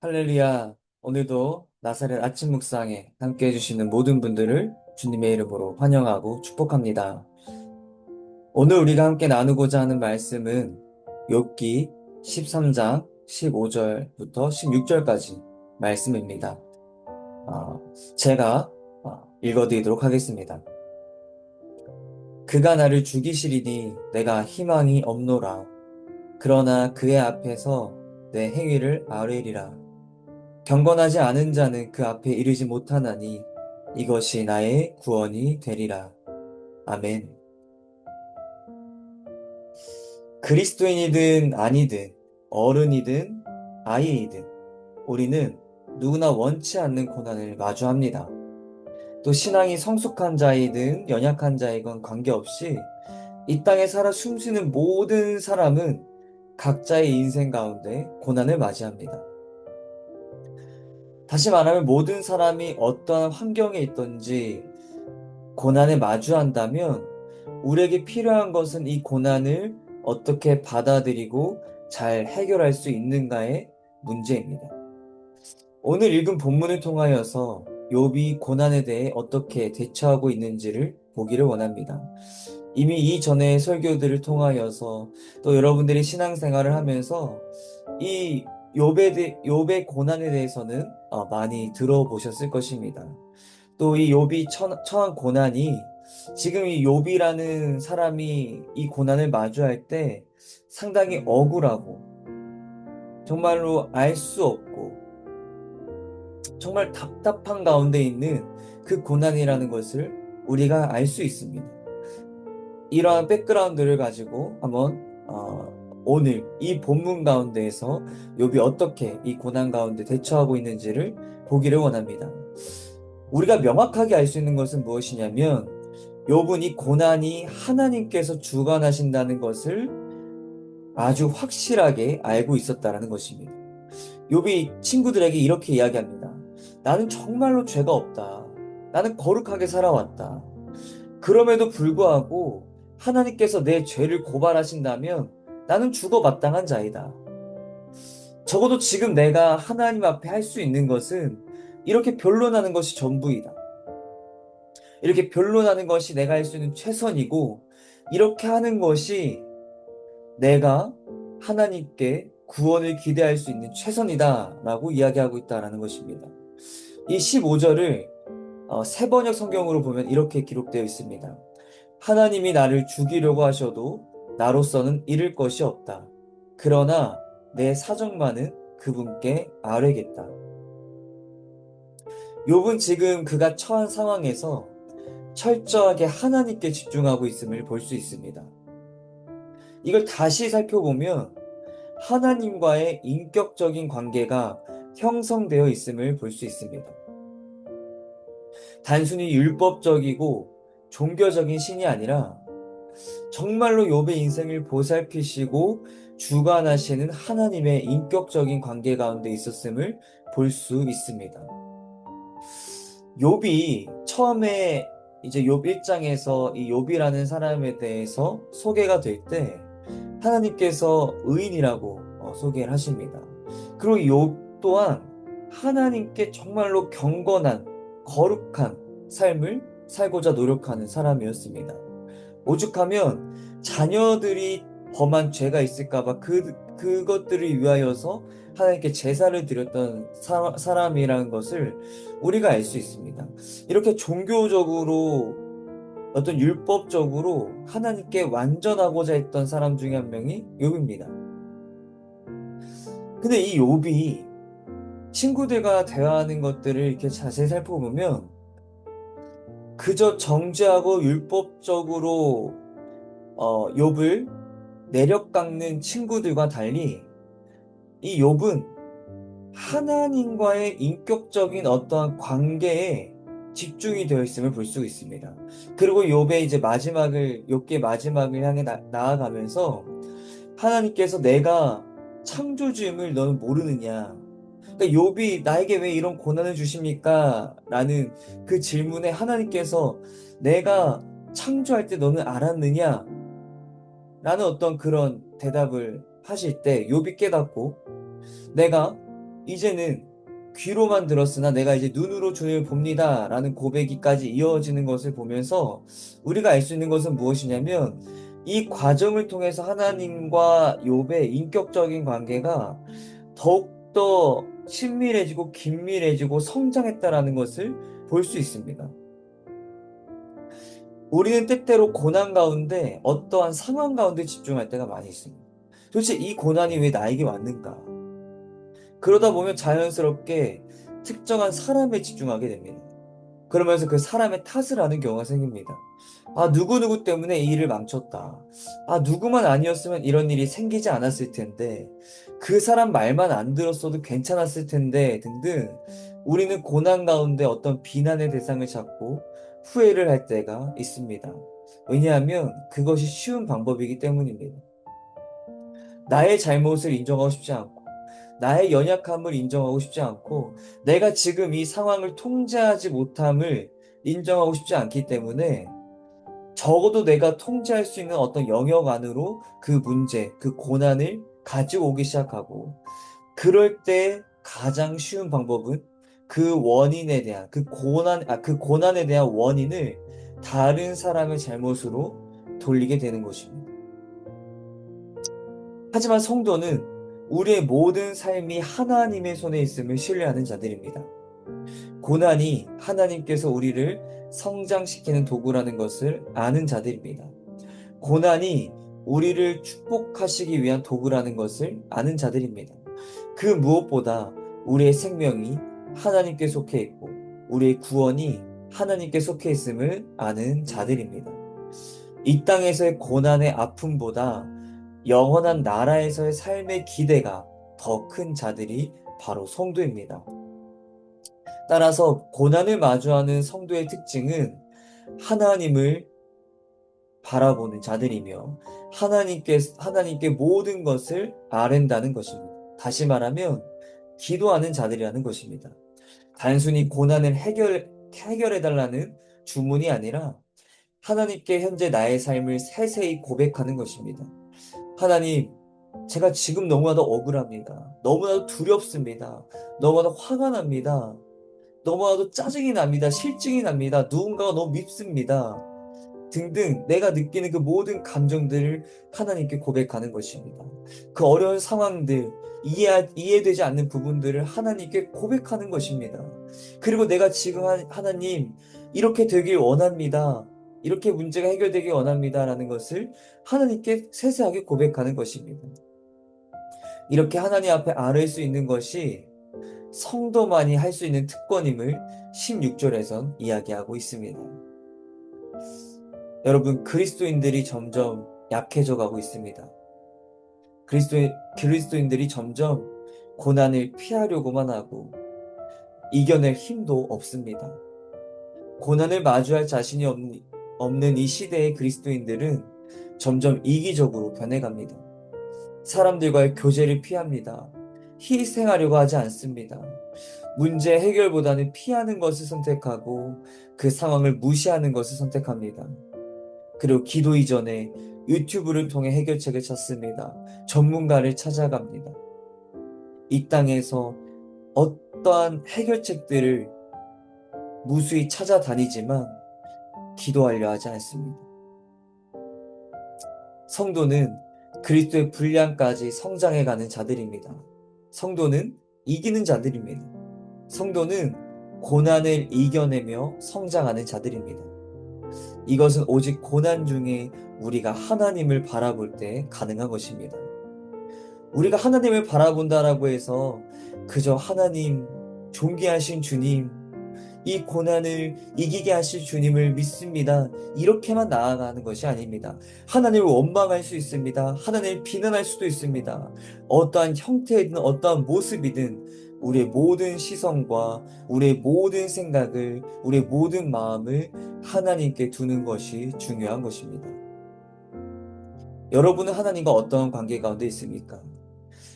할렐루야. 오늘도 나사렛 아침 묵상에 함께 해주시는 모든 분들을 주님의 이름으로 환영하고 축복합니다. 오늘 우리가 함께 나누고자 하는 말씀은 욥기 13장 15절부터 16절까지 말씀입니다. 제가 읽어드리도록 하겠습니다. 그가 나를 죽이시리니 내가 희망이 없노라. 그러나 그의 앞에서 내 행위를 아뢰리라. 경건하지 않은 자는 그 앞에 이르지 못하나니 이것이 나의 구원이 되리라. 아멘. 그리스도인이든 아니든 어른이든 아이이든 우리는 누구나 원치 않는 고난을 마주합니다. 또 신앙이 성숙한 자이든 연약한 자이건 관계없이 이 땅에 살아 숨쉬는 모든 사람은 각자의 인생 가운데 고난을 맞이합니다. 다시 말하면 모든 사람이 어떠한 환경에 있든지 고난에 마주한다면 우리에게 필요한 것은 이 고난을 어떻게 받아들이고 잘 해결할 수 있는가의 문제입니다. 오늘 읽은 본문을 통하여서 욥이 고난에 대해 어떻게 대처하고 있는지를 보기를 원합니다. 이미 이전의 설교들을 통하여서 또 여러분들이 신앙생활을 하면서 이 욥의 고난에 대해서는 많이 들어보셨을 것입니다. 또 이 욥이 처한 고난이 지금 이 욥이라는 사람이 이 고난을 마주할 때 상당히 억울하고 정말로 알 수 없고 정말 답답한 가운데 있는 그 고난이라는 것을 우리가 알 수 있습니다. 이러한 백그라운드를 가지고 한번 오늘 이 본문 가운데에서 욥이 어떻게 이 고난 가운데 대처하고 있는지를 보기를 원합니다. 우리가 명확하게 알 수 있는 것은 무엇이냐면 욥은 이 고난이 하나님께서 주관하신다는 것을 아주 확실하게 알고 있었다라는 것입니다. 욥이 친구들에게 이렇게 이야기합니다. 나는 정말로 죄가 없다. 나는 거룩하게 살아왔다. 그럼에도 불구하고 하나님께서 내 죄를 고발하신다면 나는 죽어 마땅한 자이다. 적어도 지금 내가 하나님 앞에 할 수 있는 것은 이렇게 변론하는 것이 전부이다. 이렇게 변론하는 것이 내가 할 수 있는 최선이고, 이렇게 하는 것이 내가 하나님께 구원을 기대할 수 있는 최선이다 라고 이야기하고 있다라는 것입니다. 이 15절을 세번역 성경으로 보면 이렇게 기록되어 있습니다. 하나님이 나를 죽이려고 하셔도 나로서는 잃을 것이 없다. 그러나 내 사정만은 그분께 아뢰겠다. 욥은 지금 그가 처한 상황에서 철저하게 하나님께 집중하고 있음을 볼 수 있습니다. 이걸 다시 살펴보면 하나님과의 인격적인 관계가 형성되어 있음을 볼 수 있습니다. 단순히 율법적이고 종교적인 신이 아니라 정말로 욥의 인생을 보살피시고 주관하시는 하나님의 인격적인 관계 가운데 있었음을 볼 수 있습니다. 욥이 처음에 이제 욥 1장에서 이 욥이라는 사람에 대해서 소개가 될 때 하나님께서 의인이라고 소개를 하십니다. 그리고 욥 또한 하나님께 정말로 경건한 거룩한 삶을 살고자 노력하는 사람이었습니다. 오죽하면 자녀들이 범한 죄가 있을까봐 그것들을 위하여서 하나님께 제사를 드렸던 사람이라는 것을 우리가 알 수 있습니다. 이렇게 종교적으로 어떤 율법적으로 하나님께 완전하고자 했던 사람 중에 한 명이 욥입니다. 근데 이 욥이 친구들과 대화하는 것들을 이렇게 자세히 살펴보면 그저 정죄하고 율법적으로 욥을 내려깎는 친구들과 달리 이 욥은 하나님과의 인격적인 어떠한 관계에 집중이 되어 있음을 볼 수 있습니다. 그리고 욥의 이제 욥기의 마지막을 향해 나아가면서 하나님께서 내가 창조주임을 너는 모르느냐? 그러니까 욥이 나에게 왜 이런 고난을 주십니까? 라는 그 질문에 하나님께서 내가 창조할 때 너는 알았느냐? 라는 어떤 그런 대답을 하실 때 욥이 깨닫고 내가 이제는 귀로만 들었으나 내가 이제 눈으로 주님을 봅니다. 라는 고백이까지 이어지는 것을 보면서 우리가 알 수 있는 것은 무엇이냐면 이 과정을 통해서 하나님과 욥의 인격적인 관계가 더욱더 친밀해지고 긴밀해지고 성장했다라는 것을 볼 수 있습니다. 우리는 때때로 고난 가운데 어떠한 상황 가운데 집중할 때가 많이 있습니다. 도대체 이 고난이 왜 나에게 왔는가? 그러다 보면 자연스럽게 특정한 사람에 집중하게 됩니다. 그러면서 그 사람의 탓을 하는 경우가 생깁니다. 아, 누구누구 때문에 이 일을 망쳤다. 아, 누구만 아니었으면 이런 일이 생기지 않았을 텐데, 그 사람 말만 안 들었어도 괜찮았을 텐데, 등등, 우리는 고난 가운데 어떤 비난의 대상을 찾고 후회를 할 때가 있습니다. 왜냐하면 그것이 쉬운 방법이기 때문입니다. 나의 잘못을 인정하고 싶지 않고, 나의 연약함을 인정하고 싶지 않고, 내가 지금 이 상황을 통제하지 못함을 인정하고 싶지 않기 때문에, 적어도 내가 통제할 수 있는 어떤 영역 안으로 그 문제, 그 고난을 가지고 오기 시작하고, 그럴 때 가장 쉬운 방법은 그 원인에 대한, 그 고난에 대한 원인을 다른 사람의 잘못으로 돌리게 되는 것입니다. 하지만 성도는 우리의 모든 삶이 하나님의 손에 있음을 신뢰하는 자들입니다. 고난이 하나님께서 우리를 성장시키는 도구라는 것을 아는 자들입니다. 고난이 우리를 축복하시기 위한 도구라는 것을 아는 자들입니다. 그 무엇보다 우리의 생명이 하나님께 속해 있고 우리의 구원이 하나님께 속해 있음을 아는 자들입니다. 이 땅에서의 고난의 아픔보다 영원한 나라에서의 삶의 기대가 더 큰 자들이 바로 성도입니다. 따라서 고난을 마주하는 성도의 특징은 하나님을 바라보는 자들이며 하나님께 모든 것을 아랜다는 것입니다. 다시 말하면 기도하는 자들이라는 것입니다. 단순히 고난을 해결해달라는 주문이 아니라 하나님께 현재 나의 삶을 세세히 고백하는 것입니다. 하나님, 제가 지금 너무나도 억울합니다. 너무나도 두렵습니다. 너무나도 화가 납니다. 너무나도 짜증이 납니다. 실증이 납니다. 누군가가 너무 밉습니다. 등등 내가 느끼는 그 모든 감정들을 하나님께 고백하는 것입니다. 그 어려운 상황들, 이해되지 않는 부분들을 하나님께 고백하는 것입니다. 그리고 내가 지금 하나님, 이렇게 되길 원합니다. 이렇게 문제가 해결되길 원합니다. 라는 것을 하나님께 세세하게 고백하는 것입니다. 이렇게 하나님 앞에 아뢰 수 있는 것이 성도만이 할 수 있는 특권임을 16절에선 이야기하고 있습니다. 여러분, 그리스도인들이 점점 약해져 가고 있습니다. 그리스도인들이 점점 고난을 피하려고만 하고 이겨낼 힘도 없습니다. 고난을 마주할 자신이 없는 이 시대의 그리스도인들은 점점 이기적으로 변해갑니다. 사람들과의 교제를 피합니다. 희생하려고 하지 않습니다. 문제 해결보다는 피하는 것을 선택하고 그 상황을 무시하는 것을 선택합니다. 그리고 기도 이전에 유튜브를 통해 해결책을 찾습니다. 전문가를 찾아갑니다. 이 땅에서 어떠한 해결책들을 무수히 찾아다니지만 기도하려 하지 않습니다. 성도는 그리스도의 분량까지 성장해가는 자들입니다. 성도는 이기는 자들입니다. 성도는 고난을 이겨내며 성장하는 자들입니다. 이것은 오직 고난 중에 우리가 하나님을 바라볼 때 가능한 것입니다. 우리가 하나님을 바라본다라고 해서 그저 하나님, 존귀하신 주님, 이 고난을 이기게 하실 주님을 믿습니다. 이렇게만 나아가는 것이 아닙니다. 하나님을 원망할 수 있습니다. 하나님을 비난할 수도 있습니다. 어떠한 형태이든 어떠한 모습이든 우리의 모든 시선과 우리의 모든 생각을, 우리의 모든 마음을 하나님께 두는 것이 중요한 것입니다. 여러분은 하나님과 어떤 관계 가운데 있습니까?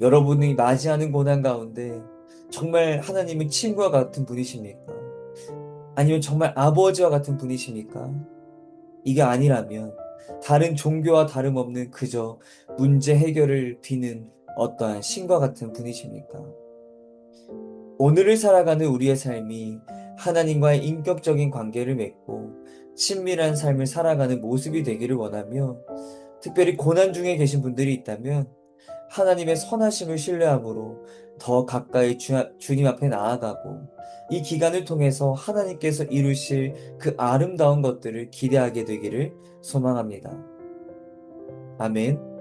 여러분이 맞이하는 고난 가운데 정말 하나님은 친구와 같은 분이십니까? 아니면 정말 아버지와 같은 분이십니까? 이게 아니라면 다른 종교와 다름없는 그저 문제 해결을 비는 어떠한 신과 같은 분이십니까? 오늘을 살아가는 우리의 삶이 하나님과의 인격적인 관계를 맺고 친밀한 삶을 살아가는 모습이 되기를 원하며, 특별히 고난 중에 계신 분들이 있다면 하나님의 선하심을 신뢰함으로 더 가까이 주님 앞에 나아가고 이 기간을 통해서 하나님께서 이루실 그 아름다운 것들을 기대하게 되기를 소망합니다. 아멘.